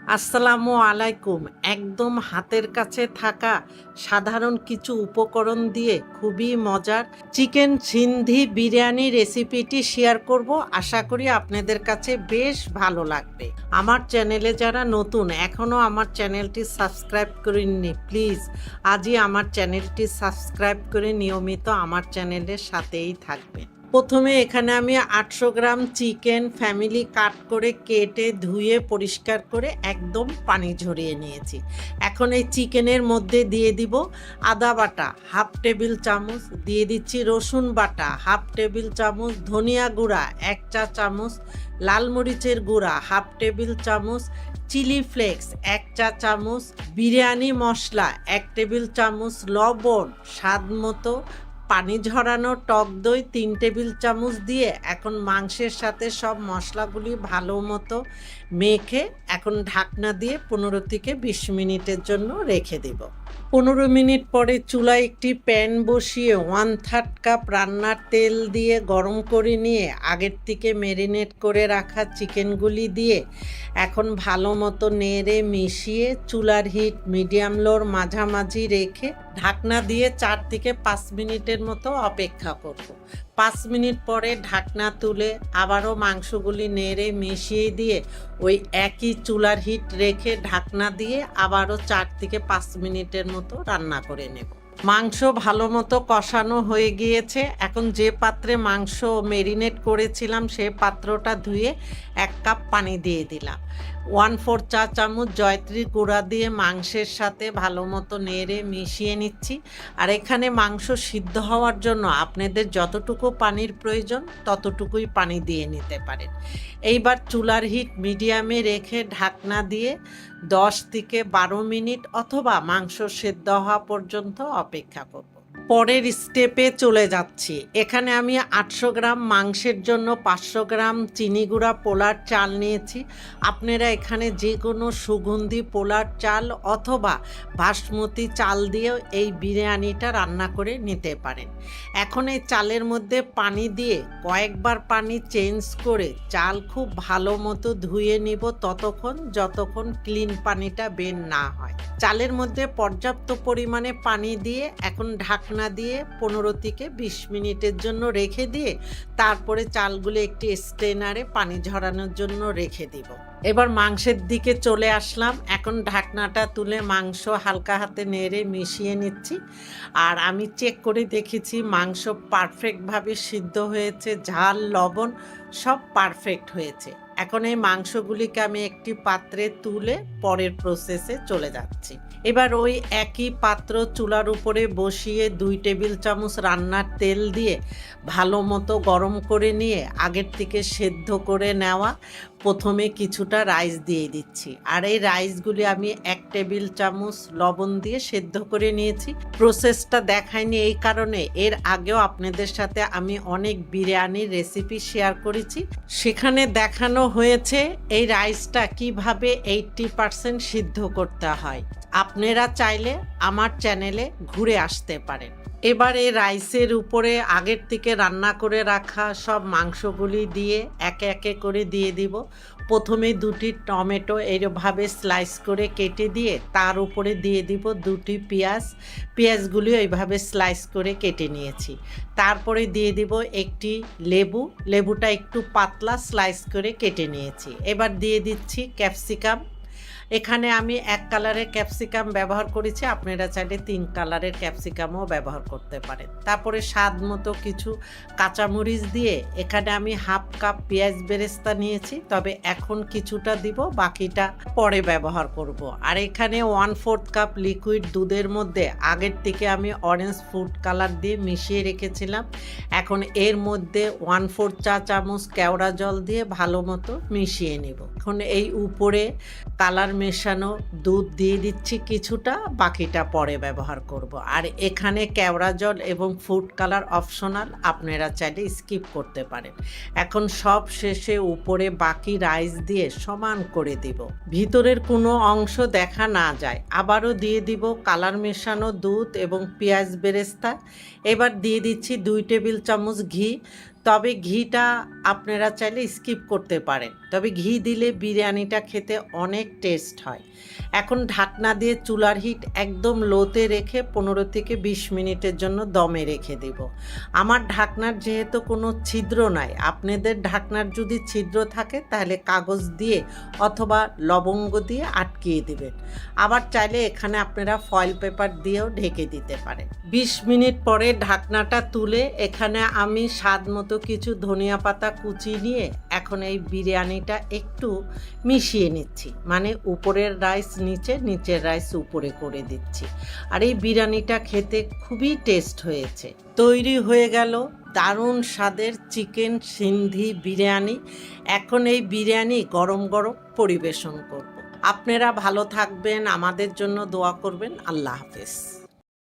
আসসালামু আলাইকুম। একদম হাতের কাছে থাকা সাধারণ কিছু উপকরণ দিয়ে খুবই মজার চিকেন সিন্ধি বিরিয়ানি রেসিপিটি শেয়ার করব। আশা করি আপনাদের কাছে বেশ ভালো লাগবে। আমার চ্যানেলে যারা নতুন এখনও আমার চ্যানেলটি সাবস্ক্রাইব করেননি, প্লিজ আজই আমার চ্যানেলটি সাবস্ক্রাইব করে নিয়মিত আমার চ্যানেলের সাথেই থাকবেন। প্রথমে এখানে আমি 800 গ্রাম চিকেন ফ্যামিলি কাট করে কেটে ধুয়ে পরিষ্কার করে একদম পানি ঝরিয়ে নিয়েছি। এখন এই চিকেনের মধ্যে দিয়ে দিব আদা বাটা হাফ টেবিল চামচ, দিয়ে দিচ্ছি রসুন বাটা হাফ টেবিল চামচ, ধনিয়া গুঁড়া 1 চা চামচ, লাল মরিচের গুঁড়া হাফ টেবিল চামচ, চিলি ফ্লেক্স 1 চা চামচ, বিরিয়ানি মশলা 1 টেবিল চামচ, লবণ স্বাদ মতো, পানি ঝরানো টক দই 3 টেবিল চামচ দিয়ে এখন মাংসের সাথে সব মশলাগুলি ভালো মতো মেখে এখন ঢাকনা দিয়ে 15 থেকে 20 মিনিটের জন্য রেখে দেব। 15 মিনিট পরে চুলায় একটি প্যান বসিয়ে 1/3 কাপ রান্নার তেল দিয়ে গরম করে নিয়ে আগের থেকে ম্যারিনেট করে রাখা চিকেনগুলি দিয়ে এখন ভালো মতো নেড়ে মিশিয়ে চুলার হিট মিডিয়াম লোর মাঝামাঝি রেখে ঢাকনা দিয়ে 4 থেকে 5 মিনিটের মতো অপেক্ষা করব। 5 মিনিট পরে ঢাকনা তুলে আবারও মাংসগুলি নেড়ে মিশিয়ে দিয়ে ওই একই চুলার হিট রেখে ঢাকনা দিয়ে আবারও 4 থেকে 5 মিনিটের মতো রান্না করে নেব। মাংস ভালো মতো কষানো হয়ে গিয়েছে। এখন যে পাত্রে মাংস মেরিনেট করেছিলাম সেই পাত্রটা ধুয়ে 1 কাপ পানি দিয়ে দিলাম। 1/4 চা চামচ জয়ত্রী গুঁড়া দিয়ে মাংসের সাথে ভালো মতো নেড়ে মিশিয়ে নিচ্ছি। আর এখানে মাংস সিদ্ধ হওয়ার জন্য আপনাদের যতটুকু পানির প্রয়োজন ততটুকুই পানি দিয়ে নিতে পারেন। এইবার চুলার হিট মিডিয়ামে রেখে ঢাকনা দিয়ে 10 থেকে 12 মিনিট অথবা মাংস সেদ্ধ হওয়া পর্যন্ত অপেক্ষা করব। পরের স্টেপে চলে যাচ্ছি। এখানে আমি 800 গ্রাম মাংসের জন্য 500 গ্রাম চিনি গুঁড়া পোলার চাল নিয়েছি। আপনারা এখানে যে কোনো সুগন্ধি পোলার চাল অথবা বাসমতি চাল দিয়েও এই বিরিয়ানিটা রান্না করে নিতে পারেন। এখন এই চালের মধ্যে পানি দিয়ে কয়েকবার পানি চেঞ্জ করে চাল খুব ভালো মতো ধুয়ে নিব ততক্ষণ যতক্ষণ ক্লিন পানিটা বের না হয়। চালের মধ্যে পর্যাপ্ত পরিমাণে পানি দিয়ে এখন ঢাকনা দিয়ে 15 থেকে 20 মিনিটের জন্য রেখে দিয়ে তারপরে চালগুলো একটি স্ট্রেনারে পানি ঝরানোর জন্য রেখে দিব। এবার মাংসের দিকে চলে আসলাম। এখন ঢাকনাটা তুলে মাংস হালকা হাতে নেড়ে মিশিয়ে নিচ্ছি। আর আমি চেক করে দেখেছি মাংস পারফেক্টভাবে সিদ্ধ হয়েছে, ঝাল লবণ সব পারফেক্ট হয়েছে। এখন এই মাংসগুলিকে আমি একটি পাত্রে তুলে পরের প্রসেসে চলে যাচ্ছি। এবার ওই একই পাত্র চুলার উপরে বসিয়ে 2 টেবিল চামচ রান্নার তেল দিয়ে ভালো মতো গরম করে নিয়ে আগের থেকে সেদ্ধ করে নেওয়া প্রথমে কিছুটা রাইস দিয়ে দিচ্ছি। আর এই রাইসগুলি আমি 1 টেবিল চামচ লবণ দিয়ে সেদ্ধ করে নিয়েছি। প্রসেসটা দেখাইনি এই কারণে এর আগেও আপনাদের সাথে আমি অনেক বিরিয়ানির রেসিপি শেয়ার করেছি, সেখানে দেখানো হয়েছে এই রাইসটা কিভাবে 80% সিদ্ধ করতে হয়। আপনারা চাইলে আমার চ্যানেলে ঘুরে আসতে পারেন। এবার এই রাইসের উপরে আগের থেকে রান্না করে রাখা সব মাংসগুলি দিয়ে একে একে করে দিয়ে দিব। প্রথমে 2টি টমেটো এইভাবে স্লাইস করে কেটে দিয়ে তার উপরে দিয়ে দিব 2টি পেঁয়াজগুলি এইভাবে স্লাইস করে কেটে নিয়েছি। তারপরে দিয়ে দিব একটি লেবুটা একটু পাতলা স্লাইস করে কেটে নিয়েছি। এবার দিয়ে দিচ্ছি ক্যাপসিকাম। এখানে আমি 1 কালারের ক্যাপসিকাম ব্যবহার করেছি, আপনারা চাইলে 3 কালারের ক্যাপসিকামও ব্যবহার করতে পারেন। তারপরে স্বাদ মতো কিছু কাঁচামরিচ দিয়ে এখানে আমি 1/2 কাপ পেঁয়াজ বেরেস্তা নিয়েছি, তবে এখন কিছুটা দিব, বাকিটা পরে ব্যবহার করব। আর এখানে 1/4 কাপ লিকুইড দুধের মধ্যে আগের থেকে আমি অরেঞ্জ ফুড কালার দিয়ে মিশিয়ে রেখেছিলাম। এখন এর মধ্যে 1/4 চা চামচ কেওড়া জল দিয়ে ভালো মতো মিশিয়ে নেব। এখন এই উপরে কালার মেশানো দুধ দিয়ে দিচ্ছি কিছুটা, বাকিটা পরে ব্যবহার করব। আর এখানে কেওড়া জল এবং ফুড কালার অপশনাল, আপনারা চাইলে স্কিপ করতে পারেন। এখন সব শেষে উপরে বাকি রাইস দিয়ে সমান করে দিব, ভিতরের কোনো অংশ দেখা না যায়। আবারও দিয়ে দিব কালার মেশানো দুধ এবং পেঁয়াজ বেরেস্তা। এবার দিয়ে দিচ্ছি 2 টেবিল চামচ ঘি। তবে ঘিটা আপনারা চাইলে স্কিপ করতে পারেন, তবে ঘি দিলে বিরিয়ানিটা খেতে অনেক টেস্ট হয়। এখন ঢাকনা দিয়ে চুলার হিট একদম লোতে রেখে 15 থেকে 20 মিনিটের জন্য দমে রেখে দেব। আমার ঢাকনার যেহেতু কোনো ছিদ্র নাই, আপনাদের ঢাকনার যদি ছিদ্র থাকে তাহলে কাগজ দিয়ে অথবা লবঙ্গ দিয়ে আটকিয়ে দেবেন। আবার চাইলে এখানে আপনারা ফয়েল পেপার দিয়েও ঢেকে দিতে পারেন। 20 মিনিট পরে ঢাকনাটা তুলে এখানে আমি স্বাদ মতো কিছু ধনিয়া পাতা কুচি নিয়ে এখন এই বিরিয়ানিটা একটু মিশিয়ে নিচ্ছি, মানে উপরের রাইস নিচে, নিচের রাইস উপরে করে দিচ্ছি। আর এই বিরিয়ানিটা খেতে খুবই টেস্ট হয়েছে। তৈরি হয়ে গেল দারুণ স্বাদের চিকেন সিন্ধি বিরিয়ানি। এখন এই বিরিয়ানি গরম গরম পরিবেশন করব। আপনারা ভালো থাকবেন, আমাদের জন্য দোয়া করবেন। আল্লাহ হাফেজ।